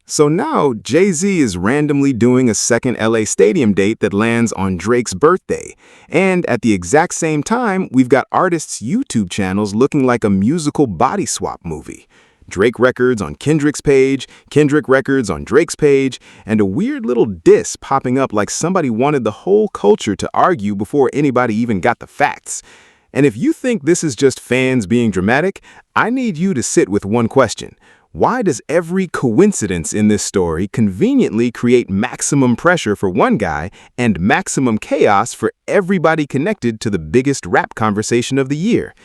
So now, Jay-Z is randomly doing a second LA stadium date that lands on Drake's birthday. And at the exact same time, we've got artists' YouTube channels looking like a musical body swap movie. Drake records on Kendrick's page, Kendrick records on Drake's page, and a weird little diss popping up like somebody wanted the whole culture to argue before anybody even got the facts. And if you think this is just fans being dramatic, I need you to sit with one question. Why does every coincidence in this story conveniently create maximum pressure for one guy and maximum chaos for everybody connected to the biggest rap conversation of the year?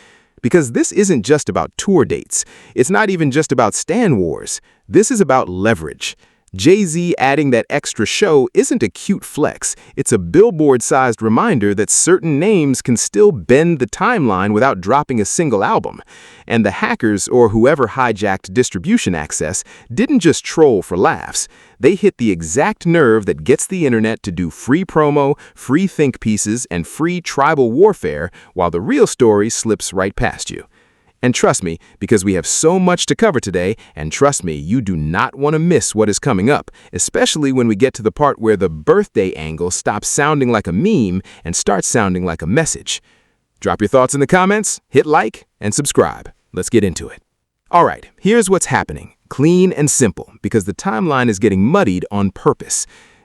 Because this isn't just about tour dates. It's not even just about stan wars. This is about leverage. Jay-Z adding that extra show isn't a cute flex. It's a billboard-sized reminder that certain names can still bend the timeline without dropping a single album. And the hackers, or whoever hijacked distribution access, didn't just troll for laughs. They hit the exact nerve that gets the internet to do free promo, free think pieces, and free tribal warfare, while the real story slips right past you. And trust me, because we have so much to cover today, and trust me, you do not want to miss what is coming up, especially when we get to the part where the birthday angle stops sounding like a meme and starts sounding like a message. Drop your thoughts in the comments, hit like, and subscribe. Let's get into it. All right, here's what's happening. Clean and simple, because the timeline is getting muddied on purpose.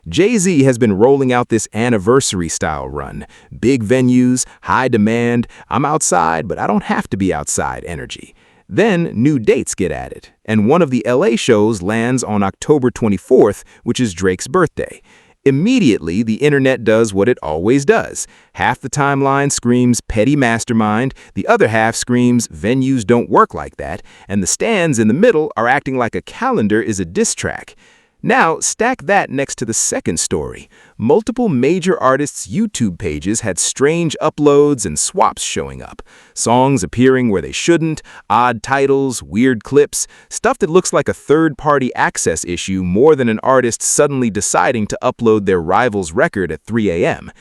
Jay-Z has been rolling out this anniversary-style run. Big venues, high demand, I'm outside, but I don't have to be outside energy. Then new dates get added, and one of the LA shows lands on October 24th, which is Drake's birthday. Immediately, the internet does what it always does. Half the timeline screams petty mastermind, the other half screams venues don't work like that, and the stans in the middle are acting like a calendar is a diss track. Now, stack that next to the second story. Multiple major artists' YouTube pages had strange uploads and swaps showing up. Songs appearing where they shouldn't, odd titles, weird clips, stuff that looks like a third-party access issue more than an artist suddenly deciding to upload their rival's record at 3 a.m.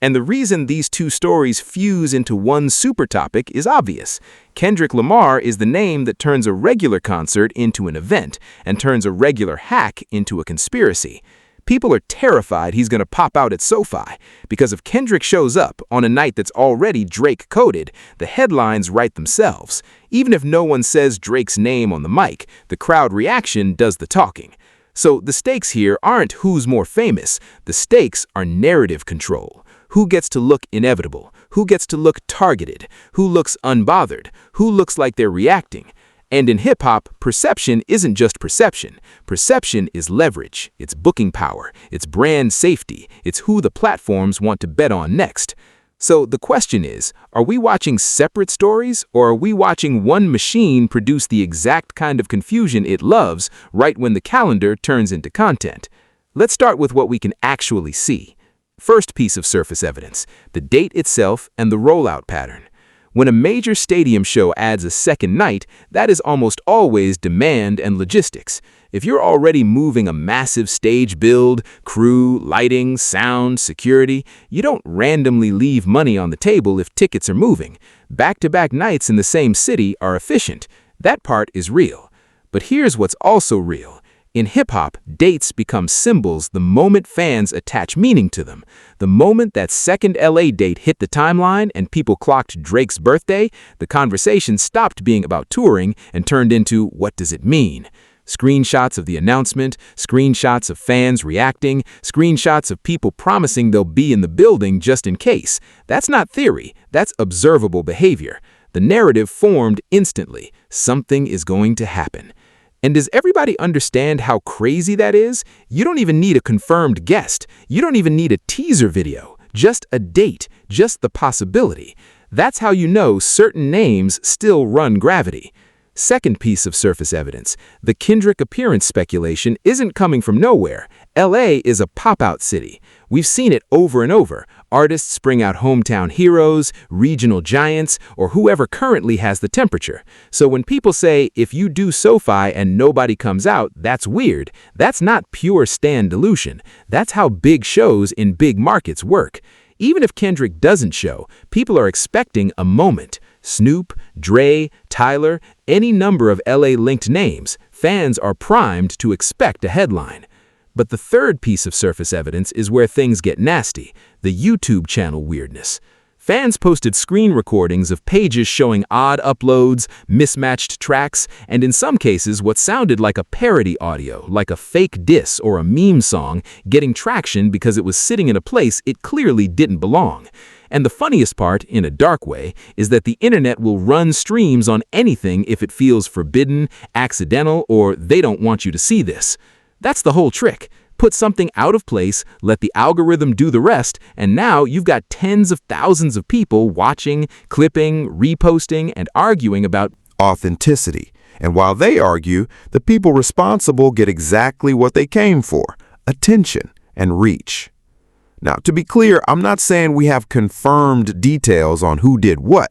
And the reason these two stories fuse into one super topic is obvious. Kendrick Lamar is the name that turns a regular concert into an event and turns a regular hack into a conspiracy. People are terrified he's going to pop out at SoFi, because if Kendrick shows up on a night that's already Drake-coded, the headlines write themselves. Even if no one says Drake's name on the mic, the crowd reaction does the talking. So the stakes here aren't who's more famous, the stakes are narrative control. Who gets to look inevitable? Who gets to look targeted? Who looks unbothered? Who looks like they're reacting? And in hip-hop, perception isn't just perception. Perception is leverage, it's booking power, it's brand safety, it's who the platforms want to bet on next. So the question is, are we watching separate stories, or are we watching one machine produce the exact kind of confusion it loves right when the calendar turns into content? Let's start with what we can actually see. First piece of surface evidence, the date itself and the rollout pattern. When a major stadium show adds a second night, that is almost always demand and logistics. If you're already moving a massive stage build, crew, lighting, sound, security, you don't randomly leave money on the table if tickets are moving. Back-to-back nights in the same city are efficient. That part is real. But here's what's also real. In hip-hop, dates become symbols the moment fans attach meaning to them. The moment that second LA date hit the timeline and people clocked Drake's birthday, the conversation stopped being about touring and turned into, what does it mean? Screenshots of the announcement, screenshots of fans reacting, screenshots of people promising they'll be in the building just in case. That's not theory, that's observable behavior. The narrative formed instantly. Something is going to happen. And does everybody understand how crazy that is? You don't even need a confirmed guest. You don't even need a teaser video. Just a date, just the possibility. That's how you know certain names still run gravity. Second piece of surface evidence, the Kendrick appearance speculation isn't coming from nowhere. LA is a pop-out city. We've seen it over and over. Artists bring out hometown heroes, regional giants, or whoever currently has the temperature. So when people say, if you do SoFi and nobody comes out, that's weird, that's not pure stan delusion. That's how big shows in big markets work. Even if Kendrick doesn't show, people are expecting a moment. Snoop, Dre, Tyler, any number of LA-linked names. fans are primed to expect a headline. But the third piece of surface evidence is where things get nasty, the YouTube channel weirdness. Fans posted screen recordings of pages showing odd uploads, mismatched tracks, and in some cases what sounded like a parody audio, like a fake diss or a meme song, getting traction because it was sitting in a place it clearly didn't belong. And the funniest part, in a dark way, is that the internet will run streams on anything if it feels forbidden, accidental, or they don't want you to see this. That's the whole trick. Put something out of place, let the algorithm do the rest, and now you've got tens of thousands of people watching, clipping, reposting, and arguing about authenticity. And while they argue, the people responsible get exactly what they came for: attention and reach. Now, to be clear, I'm not saying we have confirmed details on who did what.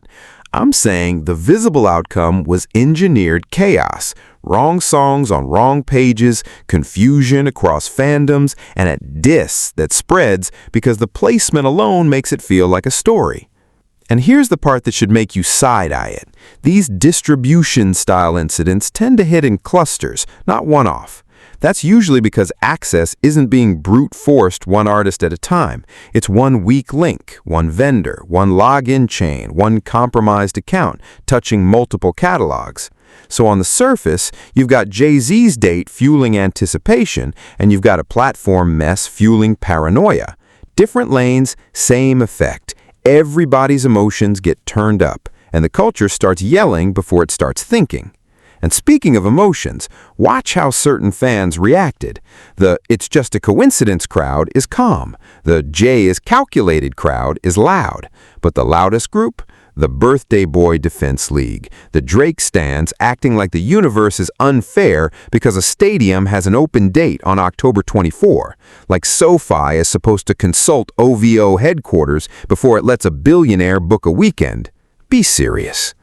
I'm saying the visible outcome was engineered chaos, wrong songs on wrong pages, confusion across fandoms, and a diss that spreads because the placement alone makes it feel like a story. And here's the part that should make you side-eye it. These distribution-style incidents tend to hit in clusters, not one-off. That's usually because access isn't being brute-forced one artist at a time. It's one weak link, one vendor, one login chain, one compromised account, touching multiple catalogs. So on the surface, you've got Jay-Z's date fueling anticipation, and you've got a platform mess fueling paranoia. Different lanes, same effect. Everybody's emotions get turned up, and the culture starts yelling before it starts thinking. And speaking of emotions, watch how certain fans reacted. The "it's just a coincidence" crowd is calm. The "Jay is calculated" crowd is loud. But the loudest group? The Birthday Boy Defense League. The Drake stans acting like the universe is unfair because a stadium has an open date on October 24. Like SoFi is supposed to consult OVO headquarters before it lets a billionaire book a weekend. Be serious.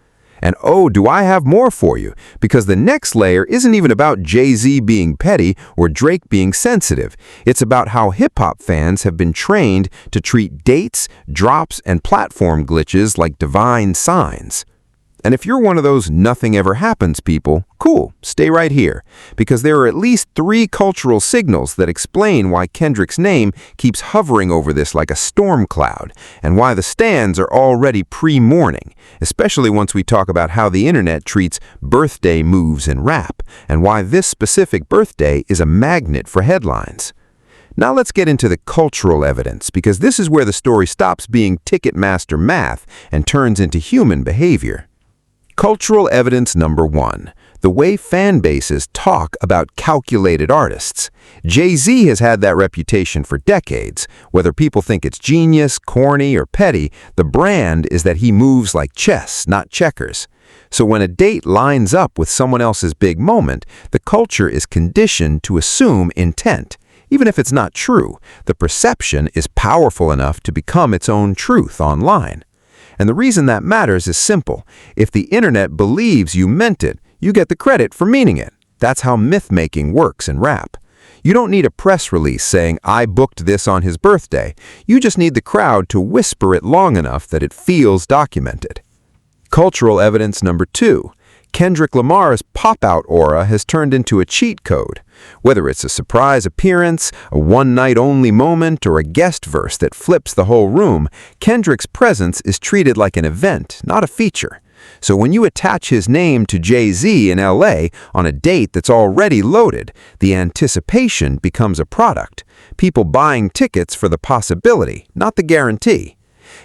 And oh, do I have more for you, because the next layer isn't even about Jay-Z being petty or Drake being sensitive. It's about how hip-hop fans have been trained to treat dates, drops, and platform glitches like divine signs. And if you're one of those nothing ever happens people, cool, stay right here, because there are at least 3 cultural signals that explain why Kendrick's name keeps hovering over this like a storm cloud, and why the stans are already pre-mourning, especially once we talk about how the internet treats birthday moves in rap, and why this specific birthday is a magnet for headlines. Now let's get into the cultural evidence, because this is where the story stops being Ticketmaster math and turns into human behavior. Cultural evidence number 1. The way fan bases talk about calculated artists. Jay-Z has had that reputation for decades. Whether people think it's genius, corny, or petty, the brand is that he moves like chess, not checkers. So when a date lines up with someone else's big moment, the culture is conditioned to assume intent. Even if it's not true, the perception is powerful enough to become its own truth online. And the reason that matters is simple. If the internet believes you meant it, you get the credit for meaning it. That's how myth-making works in rap. You don't need a press release saying, "I booked this on his birthday." You just need the crowd to whisper it long enough that it feels documented. Cultural evidence number 2. Kendrick Lamar's pop-out aura has turned into a cheat code. Whether it's a surprise appearance, a one-night-only moment, or a guest verse that flips the whole room, Kendrick's presence is treated like an event, not a feature. So when you attach his name to Jay-Z in LA on a date that's already loaded, the anticipation becomes a product. People buying tickets for the possibility, not the guarantee.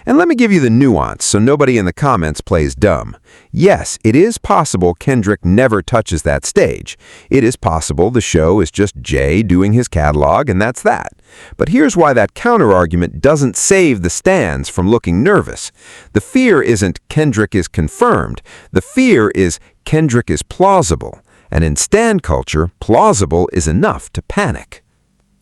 And let me give you the nuance so nobody in the comments plays dumb. Yes, it is possible Kendrick never touches that stage. It is possible the show is just Jay doing his catalog and that's that. But here's why that counterargument doesn't save the stans from looking nervous. The fear isn't Kendrick is confirmed. The fear is Kendrick is plausible. And in stan culture, plausible is enough to panic.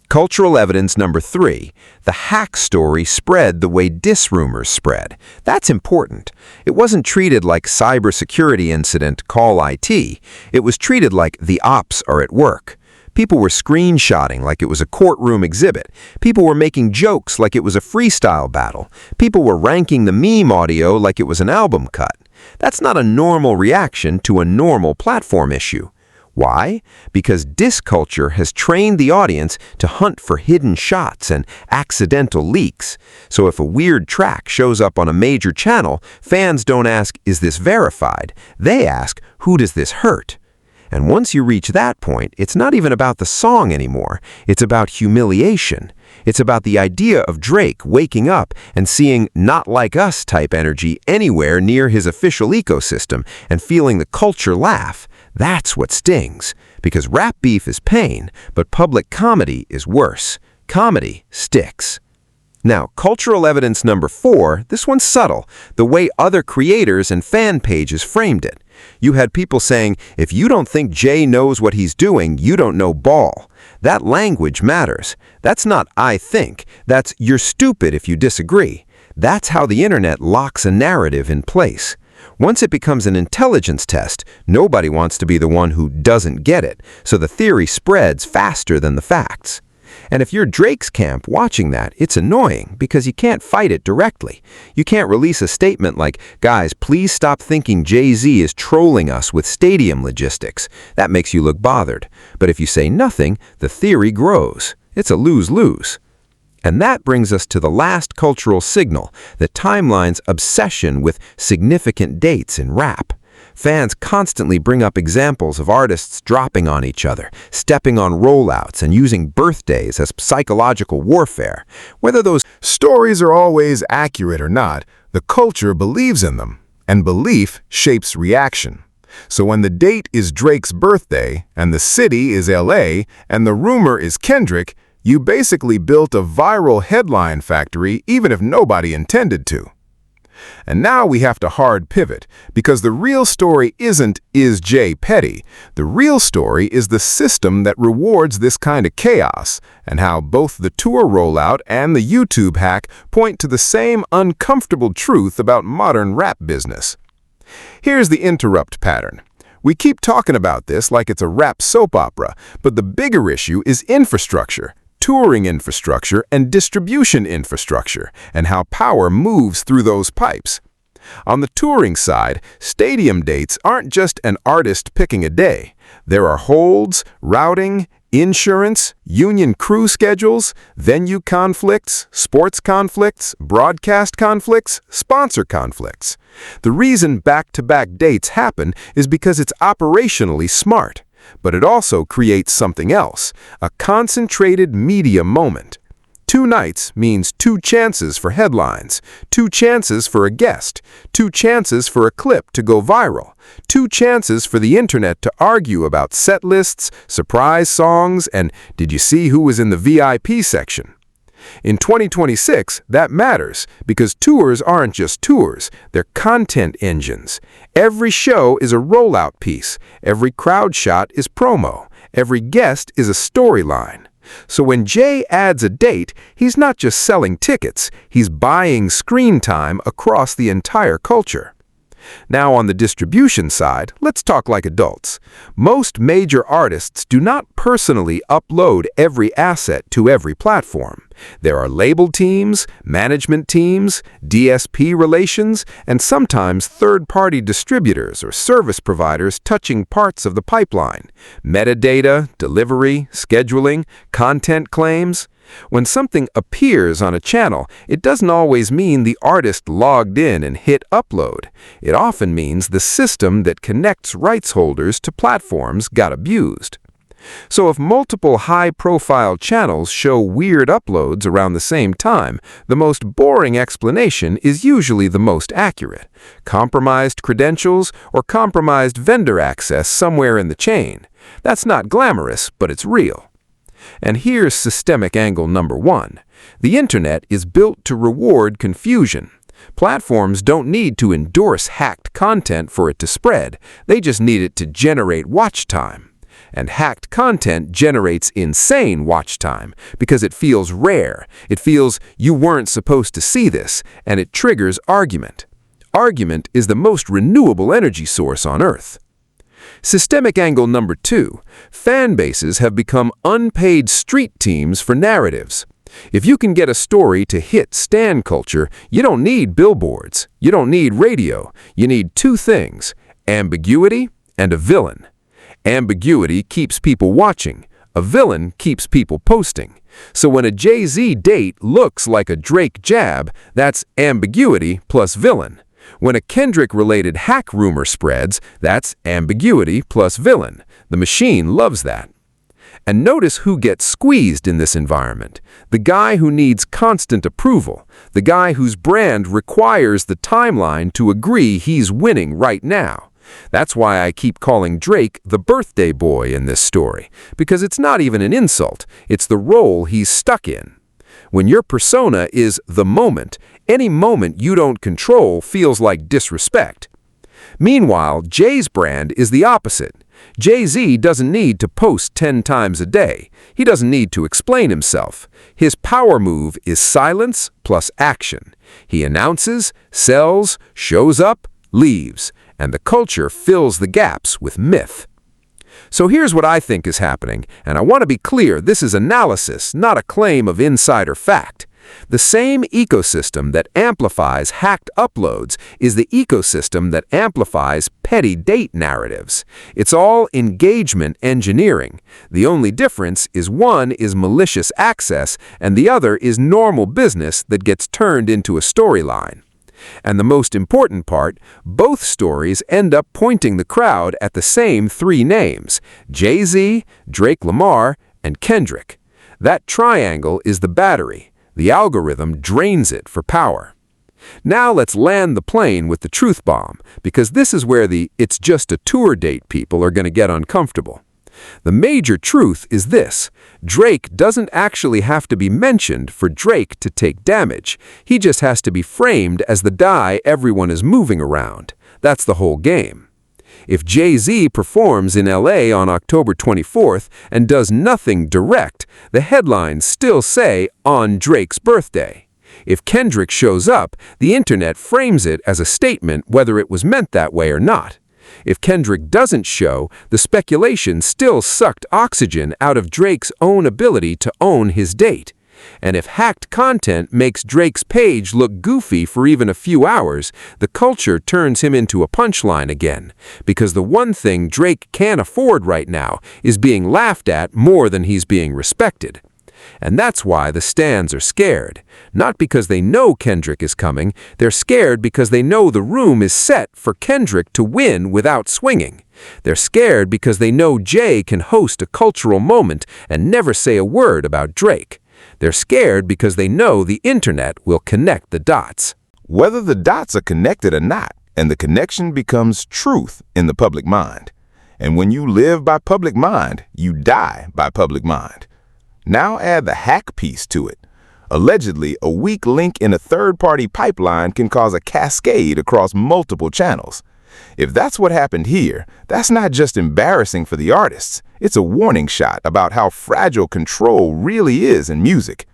Cultural evidence number 3. The hack story spread the way diss rumors spread. That's important. It wasn't treated like cybersecurity incident, call IT. It was treated like the ops are at work. People were screenshotting like it was a courtroom exhibit. People were making jokes like it was a freestyle battle. People were ranking the meme audio like it was an album cut. That's not a normal reaction to a normal platform issue. Why? Because diss culture has trained the audience to hunt for hidden shots and accidental leaks. So if a weird track shows up on a major channel, fans don't ask, "Is this verified?" They ask, "Who does this hurt?" And once you reach that point, it's not even about the song anymore. It's about humiliation. It's about the idea of Drake waking up and seeing "not like us" type energy anywhere near his official ecosystem and feeling the culture laugh. That's what stings. Because rap beef is pain, but public comedy is worse. Comedy sticks. Now, cultural evidence number 4, this one's subtle, the way other creators and fan pages framed it. You had people saying, "If you don't think Jay knows what he's doing, you don't know ball." That language matters. That's not "I think." That's "you're stupid if you disagree." That's how the internet locks a narrative in place. Once it becomes an intelligence test, nobody wants to be the one who doesn't get it, so the theory spreads faster than the facts. And if you're Drake's camp watching that, it's annoying because you can't fight it directly. You can't release a statement like, "Guys, please stop thinking Jay-Z is trolling us with stadium logistics." That makes you look bothered. But if you say nothing, the theory grows. It's a lose-lose. And that brings us to the last cultural signal, the timeline's obsession with significant dates in rap. Fans constantly bring up examples of artists dropping on each other, stepping on rollouts, and using birthdays as psychological warfare. Whether those Stories are always accurate or not, the culture believes in them, and belief shapes reaction. So when the date is Drake's birthday, and the city is LA, and the rumor is Kendrick, you basically built a viral headline factory even if nobody intended to. And now we have to hard pivot, because the real story isn't "is Jay petty?" The real story is the system that rewards this kind of chaos, and how both the tour rollout and the YouTube hack point to the same uncomfortable truth about modern rap business. Here's the interrupt pattern. We keep talking about this like it's a rap soap opera, but the bigger issue is infrastructure. Touring infrastructure and distribution infrastructure, and how power moves through those pipes. On the touring side, stadium dates aren't just an artist picking a day. There are holds, routing, insurance, union crew schedules, venue conflicts, sports conflicts, broadcast conflicts, sponsor conflicts. The reason back-to-back dates happen is because it's operationally smart. But it also creates something else, a concentrated media moment. 2 nights means 2 chances for headlines, 2 chances for a guest, 2 chances for a clip to go viral, 2 chances for the internet to argue about set lists, surprise songs, and "did you see who was in the VIP section?" In 2026, that matters because tours aren't just tours, they're content engines. Every show is a rollout piece, every crowd shot is promo, every guest is a storyline. So when Jay adds a date, he's not just selling tickets, he's buying screen time across the entire culture. Now on the distribution side, let's talk like adults. Most major artists do not personally upload every asset to every platform. There are label teams, management teams, DSP relations, and sometimes third-party distributors or service providers touching parts of the pipeline. Metadata, delivery, scheduling, content claims. When something appears on a channel, it doesn't always mean the artist logged in and hit upload. It often means the system that connects rights holders to platforms got abused. So if multiple high-profile channels show weird uploads around the same time, the most boring explanation is usually the most accurate. Compromised credentials or compromised vendor access somewhere in the chain. That's not glamorous, but it's real. And here's systemic angle number 1. The internet is built to reward confusion. Platforms don't need to endorse hacked content for it to spread. They just need it to generate watch time. And hacked content generates insane watch time because it feels rare. It feels "you weren't supposed to see this," and it triggers argument. Argument is the most renewable energy source on Earth. Systemic angle number 2. Fan bases have become unpaid street teams for narratives. If you can get a story to hit stan culture, you don't need billboards. You don't need radio. You need 2 things, ambiguity and a villain. Ambiguity keeps people watching. A villain keeps people posting. So when a Jay-Z date looks like a Drake jab, that's ambiguity plus villain. When a Kendrick-related hack rumor spreads, that's ambiguity plus villain. The machine loves that. And notice who gets squeezed in this environment. The guy who needs constant approval. The guy whose brand requires the timeline to agree he's winning right now. That's why I keep calling Drake the birthday boy in this story, because it's not even an insult, it's the role he's stuck in. When your persona is the moment, any moment you don't control feels like disrespect. Meanwhile, Jay's brand is the opposite. Jay-Z doesn't need to post 10 times a day. He doesn't need to explain himself. His power move is silence plus action. He announces, sells, shows up, leaves, and the culture fills the gaps with myth. So here's what I think is happening, and I want to be clear, this is analysis, not a claim of insider fact. The same ecosystem that amplifies hacked uploads is the ecosystem that amplifies petty date narratives. It's all engagement engineering. The only difference is one is malicious access and the other is normal business that gets turned into a storyline. And the most important part, both stories end up pointing the crowd at the same three names: Jay-Z, Drake Lamar, and Kendrick. That triangle is the battery. The algorithm drains it for power. Now let's land the plane with the truth bomb, because this is where the "it's just a tour date" people are going to get uncomfortable. The major truth is this: Drake doesn't actually have to be mentioned for Drake to take damage. He just has to be framed as the die everyone is moving around. That's the whole game. If Jay-Z performs in LA on October 24th and does nothing direct, the headlines still say "on Drake's birthday." If Kendrick shows up, the internet frames it as a statement whether it was meant that way or not. If Kendrick doesn't show, the speculation still sucked oxygen out of Drake's own ability to own his date. And if hacked content makes Drake's page look goofy for even a few hours, the culture turns him into a punchline again. Because the one thing Drake can't afford right now is being laughed at more than he's being respected. And that's why the stans are scared. Not because they know Kendrick is coming, they're scared because they know the room is set for Kendrick to win without swinging. They're scared because they know Jay can host a cultural moment and never say a word about Drake. They're scared because they know the internet will connect the dots. Whether the dots are connected or not, and the connection becomes truth in the public mind. And when you live by public mind, you die by public mind. Now add the hack piece to it. Allegedly, a weak link in a third-party pipeline can cause a cascade across multiple channels. If that's what happened here, that's not just embarrassing for the artists. It's a warning shot about how fragile control really is in music.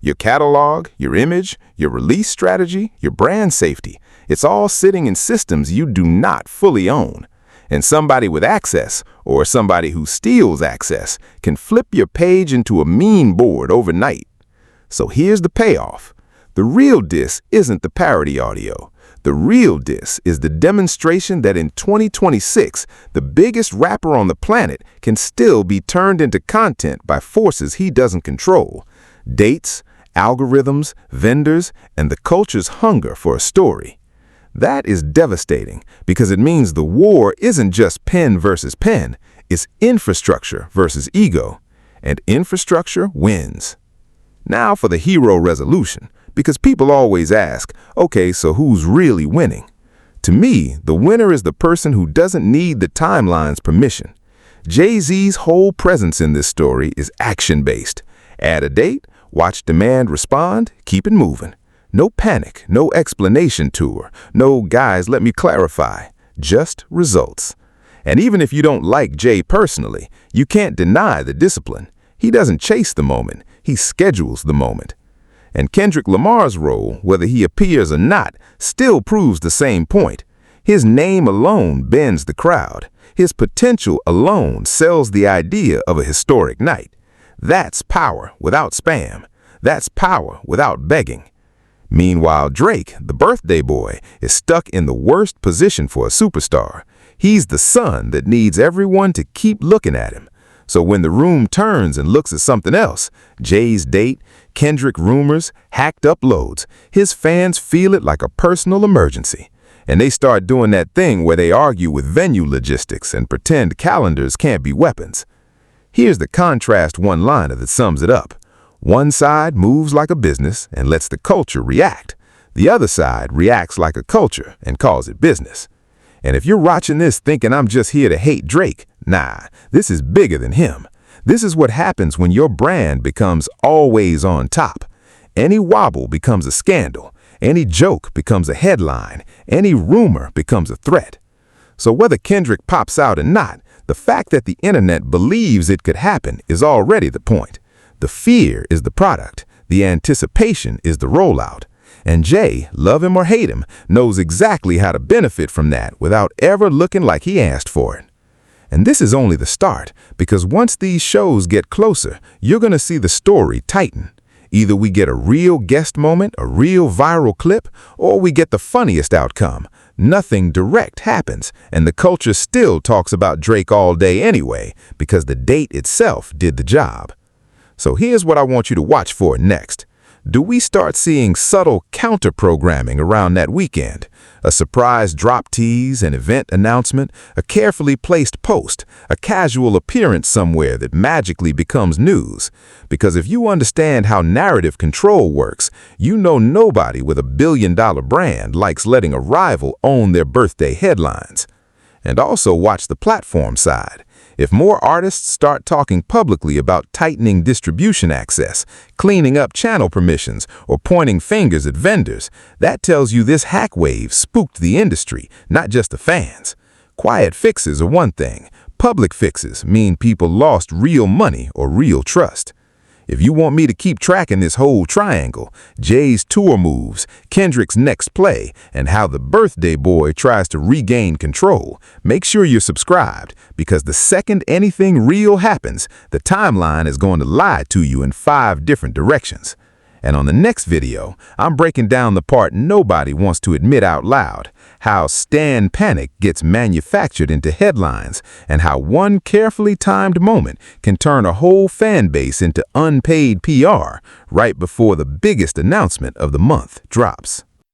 Your catalog, your image, your release strategy, your brand safety, it's all sitting in systems you do not fully own. And somebody with access, or somebody who steals access, can flip your page into a meme board overnight. So here's the payoff. The real diss isn't the parody audio. The real diss is the demonstration that in 2026, the biggest rapper on the planet can still be turned into content by forces he doesn't control. Dates, algorithms, vendors, and the culture's hunger for a story. That is devastating because it means the war isn't just pen versus pen, it's infrastructure versus ego, and infrastructure wins. Now for the hero resolution, because people always ask, okay, so who's really winning? To me, the winner is the person who doesn't need the timeline's permission. Jay-Z's whole presence in this story is action-based. Add a date, watch demand respond, keep it moving. No panic, no explanation tour, no "guys, let me clarify," just results. And even if you don't like Jay personally, you can't deny the discipline. He doesn't chase the moment, he schedules the moment. And Kendrick Lamar's role, whether he appears or not, still proves the same point. His name alone bends the crowd. His potential alone sells the idea of a historic night. That's power without spam. That's power without begging. Meanwhile, Drake, the birthday boy, is stuck in the worst position for a superstar. He's the sun that needs everyone to keep looking at him. So when the room turns and looks at something else, Jay's date, Kendrick rumors, hacked uploads, his fans feel it like a personal emergency. And they start doing that thing where they argue with venue logistics and pretend calendars can't be weapons. Here's the contrast one-liner that sums it up. One side moves like a business and lets the culture react. The other side reacts like a culture and calls it business. And if you're watching this thinking I'm just here to hate Drake, nah, this is bigger than him. This is what happens when your brand becomes always on top. Any wobble becomes a scandal. Any joke becomes a headline. Any rumor becomes a threat. So whether Kendrick pops out or not, the fact that the internet believes it could happen is already the point. The fear is the product. The anticipation is the rollout. And Jay, love him or hate him, knows exactly how to benefit from that without ever looking like he asked for it. And this is only the start, because once these shows get closer, you're going to see the story tighten. Either we get a real guest moment, a real viral clip, or we get the funniest outcome. Nothing direct happens, and the culture still talks about Drake all day anyway, because the date itself did the job. So here's what I want you to watch for next. Do we start seeing subtle counter-programming around that weekend? A surprise drop tease, an event announcement, a carefully placed post, a casual appearance somewhere that magically becomes news. Because if you understand how narrative control works, you know nobody with $1 billion brand likes letting a rival own their birthday headlines. And also watch the platform side. If more artists start talking publicly about tightening distribution access, cleaning up channel permissions, or pointing fingers at vendors, that tells you this hack wave spooked the industry, not just the fans. Quiet fixes are one thing. Public fixes mean people lost real money or real trust. If you want me to keep tracking this whole triangle, Jay's tour moves, Kendrick's next play, and how the birthday boy tries to regain control, make sure you're subscribed, because the second anything real happens, the timeline is going to lie to you in 5 different directions. And on the next video, I'm breaking down the part nobody wants to admit out loud, how Stan panic gets manufactured into headlines, and how one carefully timed moment can turn a whole fan base into unpaid PR right before the biggest announcement of the month drops.